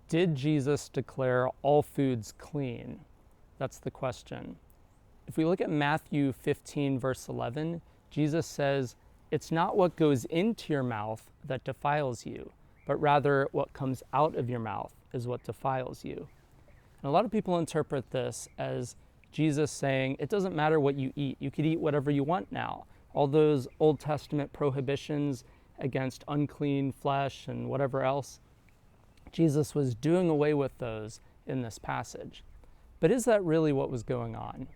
did Jesus declare all foods clean? That's the question. If we look at Matthew 15, verse 11, Jesus says, "It's not what goes into your mouth that defiles you, but rather what comes out of your mouth is what defiles you." And a lot of people interpret this as Jesus saying, it doesn't matter what you eat. You could eat whatever you want now. All those Old Testament prohibitions against unclean flesh and whatever else, Jesus was doing away with those in this passage. But is that really what was going on?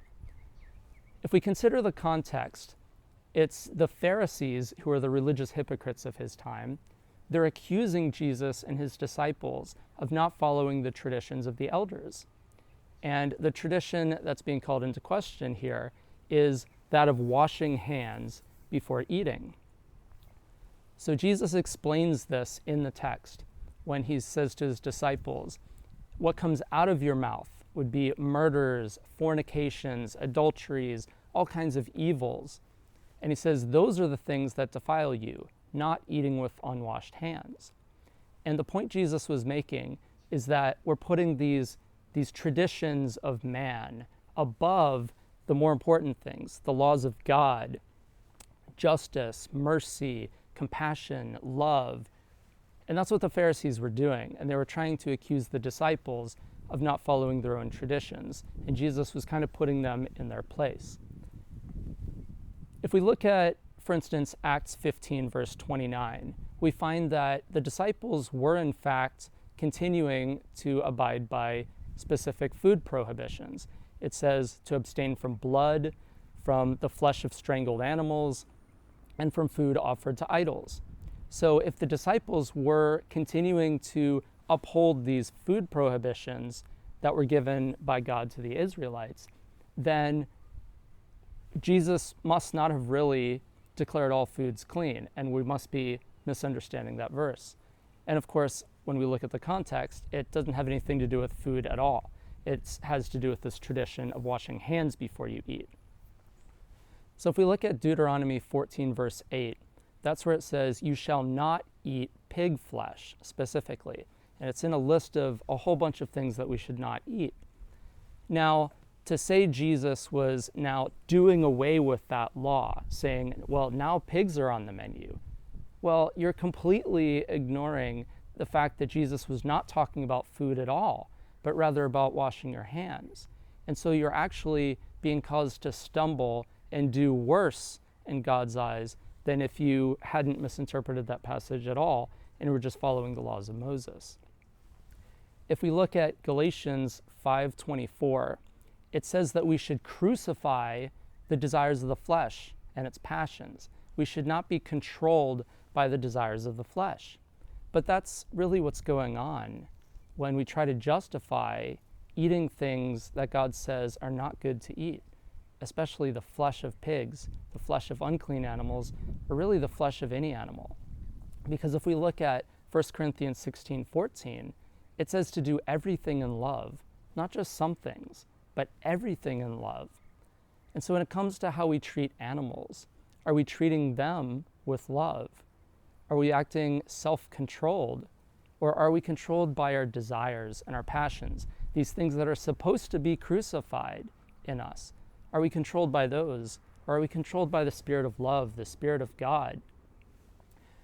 If we consider the context, it's the Pharisees, who are the religious hypocrites of his time. They're accusing Jesus and his disciples of not following the traditions of the elders. And the tradition that's being called into question here is that of washing hands before eating. So Jesus explains this in the text when he says to his disciples, what comes out of your mouth would be murders, fornications, adulteries, all kinds of evils. And he says those are the things that defile you, not eating with unwashed hands. And the point Jesus was making is that we're putting these traditions of man above the more important things, the laws of God, justice, mercy, compassion, love. And that's what the Pharisees were doing. And they were trying to accuse the disciples of not following their own traditions. And Jesus was kind of putting them in their place. If we look at, for instance, Acts 15, verse 29, we find that the disciples were in fact continuing to abide by specific food prohibitions. It says to abstain from blood, from the flesh of strangled animals, and from food offered to idols. So if the disciples were continuing to uphold these food prohibitions that were given by God to the Israelites, then Jesus must not have really declared all foods clean, and we must be misunderstanding that verse. And of course, when we look at the context, it doesn't have anything to do with food at all. It has to do with this tradition of washing hands before you eat. So if we look at Deuteronomy 14, verse 8, that's where it says, you shall not eat pig flesh specifically. And it's in a list of a whole bunch of things that we should not eat. Now, to say Jesus was now doing away with that law, saying, well, now pigs are on the menu. Well, you're completely ignoring the fact that Jesus was not talking about food at all, but rather about washing your hands. And so you're actually being caused to stumble and do worse in God's eyes than if you hadn't misinterpreted that passage at all and were just following the laws of Moses. If we look at Galatians 5:24, it says that we should crucify the desires of the flesh and its passions. We should not be controlled by the desires of the flesh. But that's really what's going on when we try to justify eating things that God says are not good to eat, especially the flesh of pigs, the flesh of unclean animals, or really the flesh of any animal. Because if we look at 1 Corinthians 16:14, it says to do everything in love, not just some things, but everything in love. And so when it comes to how we treat animals, are we treating them with love? Are we acting self-controlled? Or are we controlled by our desires and our passions, these things that are supposed to be crucified in us? Are we controlled by those? Or are we controlled by the Spirit of love, the Spirit of God?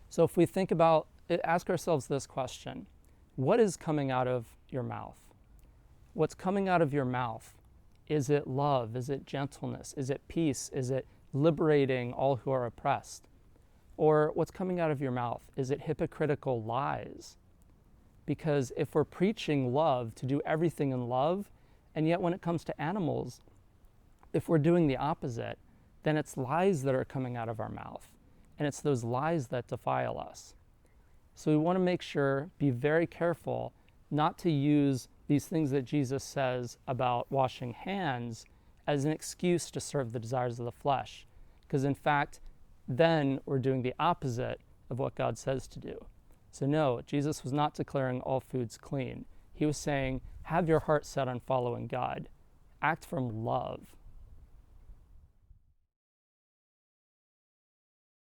So if we think about it, ask ourselves this question: what is coming out of your mouth? What's coming out of your mouth? Is it love? Is it gentleness? Is it peace? Is it liberating all who are oppressed? Or what's coming out of your mouth? Is it hypocritical lies? Because if we're preaching love, to do everything in love, and yet when it comes to animals, if we're doing the opposite, then it's lies that are coming out of our mouth. And it's those lies that defile us. So we want to make sure, be very careful not to use these things that Jesus says about washing hands as an excuse to serve the desires of the flesh. Because in fact, then we're doing the opposite of what God says to do. So no, Jesus was not declaring all foods clean. He was saying, have your heart set on following God. Act from love.